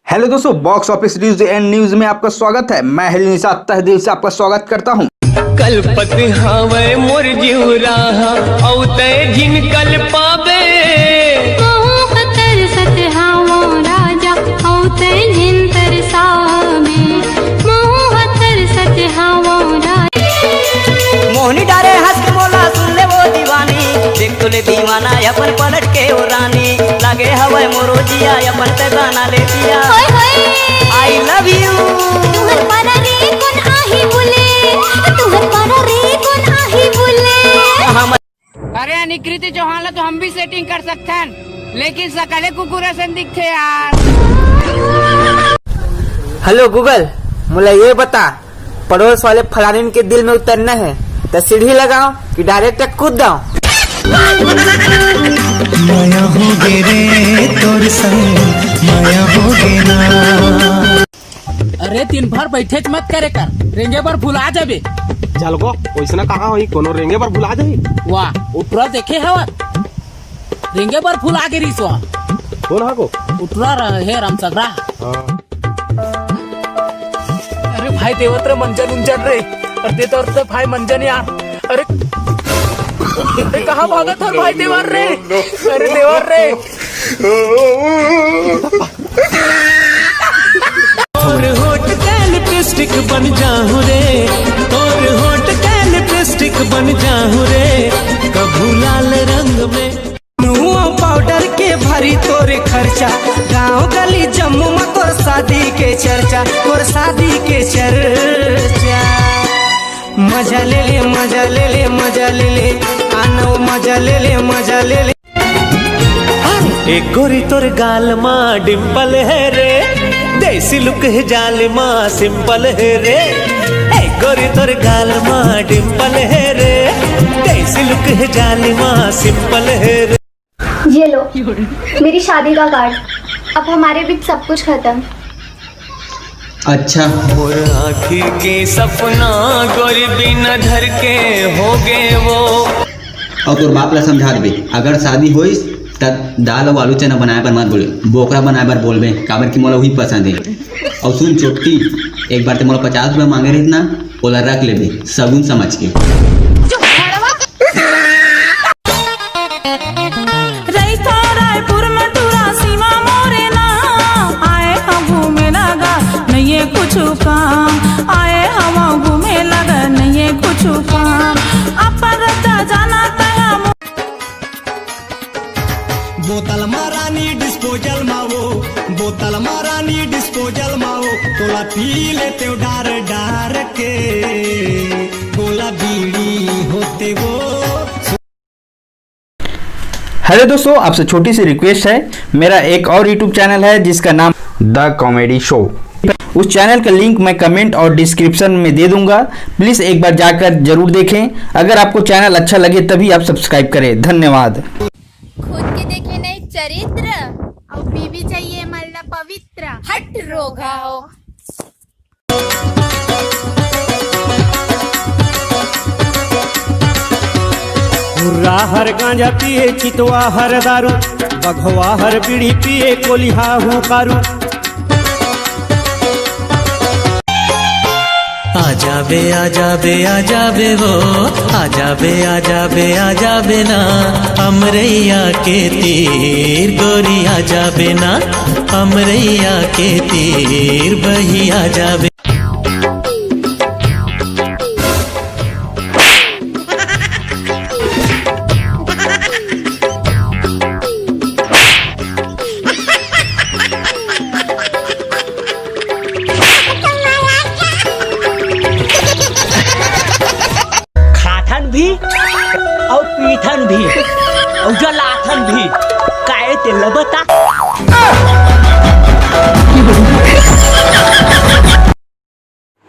Hello दोस्तों, box office news and news में आपका स्वागत है। मैं हिलनिसा तहदील से आपका स्वागत करता हूं। कलपत हावे मोर जीवरा औते जिन कल पावे खतर सत हावो राजा औते जिन तरसावे खतर सत हावो राजा। मोहनी डारे हंस के बोला सुन ले वो दीवानी, देख तो ले दीवाना अपन पलट के ओ रानी, लागे हवा मोरो जिया अपन ते गाना ले दिया। आई लव यू तुहर पारा रे कौन आही बोले, तुहर पारा रे कौन आही बोले। अरे निकृति चौहान तो हम भी सेटिंग कर सकते हैं, लेकिन सकले कुकुर से दिखते यार। हेलो गूगल, मुझे ये बता, पड़ोस वाले फलानीन के दिल में उतरना है तो सीढ़ी लगाओ कि डायरेक्ट कूद जाओ। माया हो गे रे तोर संग, माया हो गे ना। अरे दिन भर बैठे मत करे कर, रेंगे पर भुला जाबे। चल गो वैसना कहाँ होई, कोनो रेंगे पर भुला जाई। वाह उठरा देखे हवा, रेंगे पर भुला के रिसवा। कौन हा को उठरा रहे रामसगरा। अरे भाई देवत्र मंजन उंजन रे, अरे तो भाई मंजन यार। अरे कहाँ भागा था भाई देवर रे, अरे देवर रे। तोर होठ का लिपस्टिक बन जाऊं रे, तोर होठ का लिपस्टिक बन जाऊं रे, कभू लाल रंग में नुआ पाउडर के भरी तोरे खर्चा, गांव गली जम्मू में तोर शादी के चर्चा, तोर शादी के चर्चा। मजा ले ले मजा ले ले मजा ले ले, आनो मजा ले ले मजा ले ले। एक गोरी तोर गाल माँ डिम्पल है रे, देसी लुक है जाल माँ सिंपल है रे। एक गोरी तोर गाल माँ डिम्पल है रे, देसी लुक है जाल माँ सिंपल है रे। ये लो मेरी शादी का कार्ड, अब हमारे बीच सब कुछ खत्म। अच्छा मोर आँखी के सपना गोरी बिना धर के हो गए वो। और तोर बाप ला समझा देबे, अगर शादी होइस तब दाल और आलू चना बनाए पर मत बोले, बोकरा बनाए पर बोलबे, काबर की मोला वही पसंद है। और सुन चोटकी, एक बार ते मोला 50 रुपया मांगे रही ना, ओला रख लेबे सगुन समझ के। कुछ काम आए हम घूमे लगा नहीं कुछ काम अपन जाना तया। बोतल मारानी डिस्पोजल मावो, बोतल मारानी डिस्पोजल मावो, तोला पी लेते डार डार के, गोला बीड़ी होते वो। हेलो दोस्तों, आपसे छोटी सी रिक्वेस्ट है, मेरा एक और यूट्यूब चैनल है जिसका नाम द कॉमेडी शो। उस चैनल का लिंक मैं कमेंट और डिस्क्रिप्शन में दे दूंगा, प्लीज एक बार जाकर जरूर देखें। अगर आपको चैनल अच्छा लगे तभी आप सब्सक्राइब करें। धन्यवाद। खुद के देखे नहीं चरित्र और बीवी चाहिए मल्ला पवित्र, हट रोगा हो। मुर्रा हर गांजा पिए, चितवा हर दारू, बघवा हर बीड़ी पिए, कोलिहा हुकारू। आजाबे आजाबे आजाबे वो, आजाबे आजाबे आजाबे ना, अमरैया के तीर गोरी आजाबे ना, अमरैया के तीर बही आजाबे। भी और पीठन भी और जलाथन भी काहे ते लबता।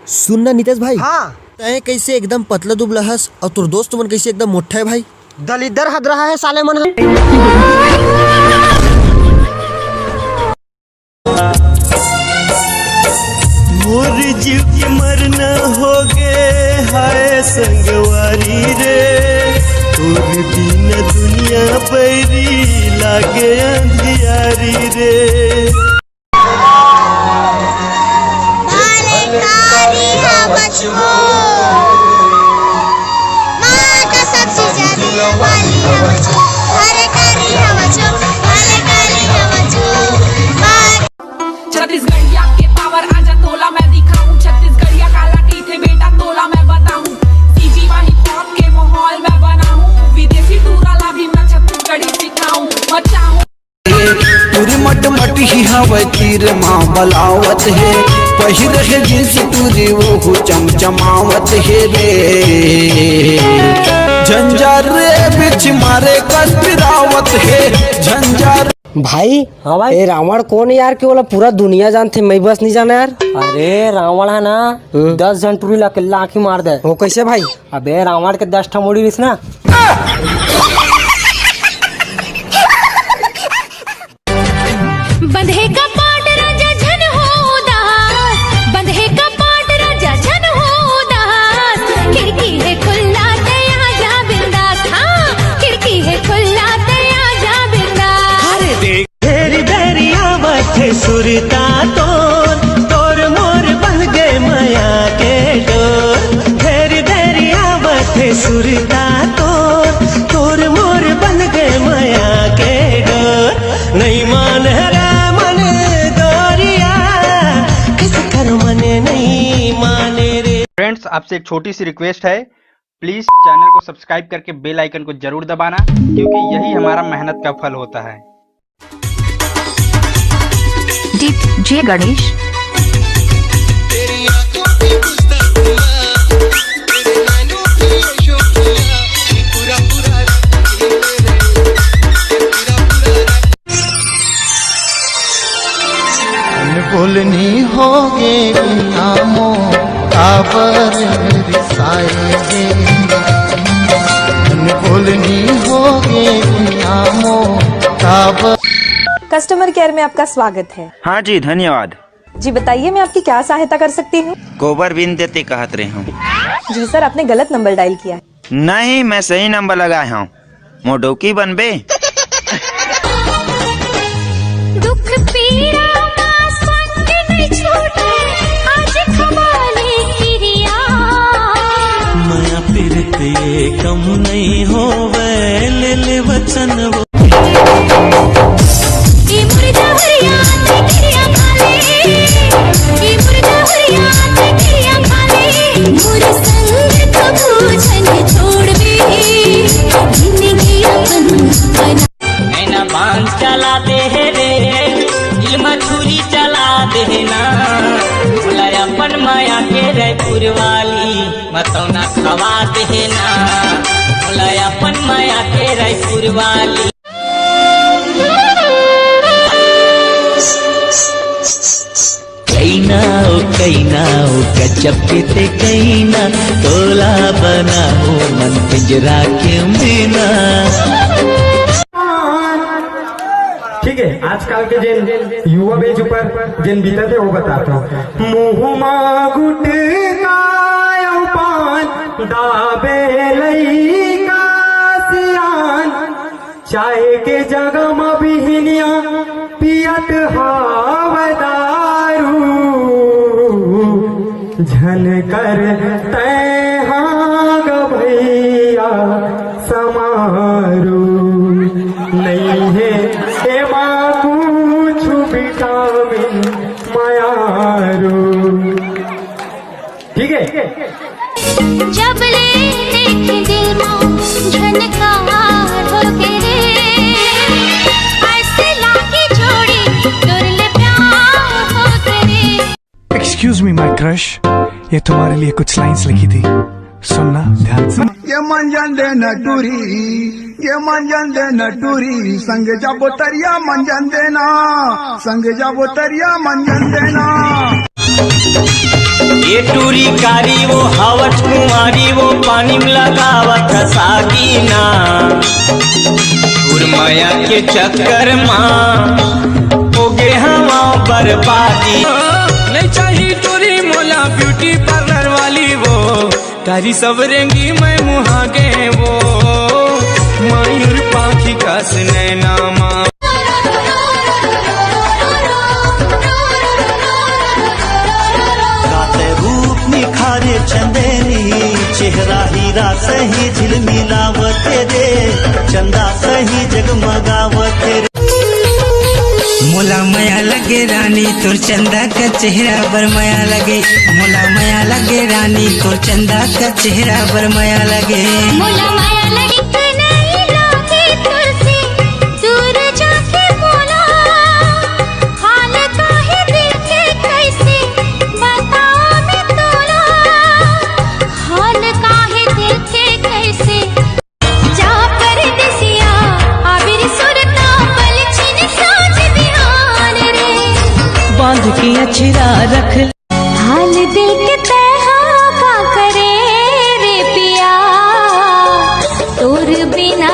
सुनना नीतेश भाई, हाँ तय कैसे एकदम पतला दुबला हस और तुर दोस्त मन कैसे एकदम मोटा है भाई। दलिदर हद रहा है साले मन। मोर जीव की मरना हो गए हाय संगवारी रे, तोर बिना दुनिया बैरी लागे अंधियारी रे। खीर माँ बलावत है पहिर है जींस तुरी वो चमचमावत है रे झंझार रे बिच मारे कस्तरावत है झंझार। भाई हाँ भाई ए रावण कौन है यार कि बोला पूरा दुनिया जानते मैं बस नहीं जाना यार। अरे रावण है ना 10 जन टूरी ला आँखी मार दे। वो कैसे भाई? अबे रावण के 10 ठा मुड़ी रही ना। बंधे का पाट राजा झन हो दास, बंधे का पाट राजा झन हो दास, खिड़की है खुला दया जा बिंदास, हाँ खिड़की है खुला दया जा बिंदास। तेरी बेरिया बथे सुरता तोर मोर बन गए माया के डोर। तेरी बेरिया बथे सुरता तोर मोर बन गए माया के डोर। नहीं मान रे मन दोरिया किस कर मने नहीं माने रे। फ्रेंड्स, आपसे एक छोटी सी रिक्वेस्ट है, प्लीज चैनल को सब्सक्राइब करके बेल आइकन को जरूर दबाना, क्योंकि यही हमारा मेहनत का फल होता है। जे गणेश बोलनी होगे आमो काबर रिसाएगे बोलनी होगे आमो काबर। कस्टमर केयर में आपका स्वागत है। हाँ जी धन्यवाद। जी बताइए मैं आपकी क्या सहायता कर सकती हूँ? गोबर बिन देते कहत रहे हूँ। जी सर, आपने गलत नंबर डायल किया है। नहीं, मैं सही नंबर लगाया हूँ। मोडोकी बनबे। दुख पीड़ा संग नहीं छूटे, आज खवाले किरिया। माया फिरते कम नहीं होवे ले वचन वो। ये मुर्गा हरिया ते किरिया खाले, ये मुर्गा हरिया ते किरिया खाले। मोर संग कबू छन छोड़ बे, जिंदगी अपन बना। नैना बांध चला दे रे, इल्मा छुरी चला देना। बोला अपन माया के रायपुर वाली मतौना खवा देना। बोला अपन माया के रायपुर वाली। कैना गजब ते कैना तोला बनाओ मन पिंजरा के मीना। ठीक है, आजकल के जिन युवा बेच ऊपर जिन बीतते वो बताता हूँ। मुँह मागुट गायो पान दाबे लई का सियान, चाय के जगह में बिहनिया पियत हावदारू। झन कर तय हाँ ग भैया समारू, नहीं है एमा कुछ विटामिन मायारू। ठीक है, जब ले देख दिल में झनकार हो के रे, ऐसे लाके जोड़ी तोर ले प्यार हो के रे। एक्सक्यूज मी माय क्रश, ये तुम्हारे लिए कुछ लाइंस लिखी थी, सुनना ध्यान से। ये मंजन दे नटूरी, ये मंजन दे नटूरी, संग जाबो तरिया मंजन देना, संग जाबो तरिया मंजन देना। ये टूरी कारी वो हावट कुमारी वो पानी में लगावत सागीना। माया के चक्कर माँ हो गे हवा बर्बादी। नहीं चाहिए टोरी मोला ब्यूटी पार्लर वाली वो, तारी सब रेंगी मैं मुहा गे वो। मयूर पाखी का सुनैना माँ। रूप निखारे चंदेरी, चेहरा हीरा सही झिलमिलावते रे, चंदा सही जगमगावते रे। मोला माया लगे रानी तोर चंदा का चेहरा बर माया लगे। मोला माया लगे रानी तोर चंदा का चेहरा बर माया लगे। मोला माया लगी नहीं लागे तुरसे दूर जाके बोला, हाल बांध के अछरा रख हाल दिल के तहा का करे रे पिया तोर बिना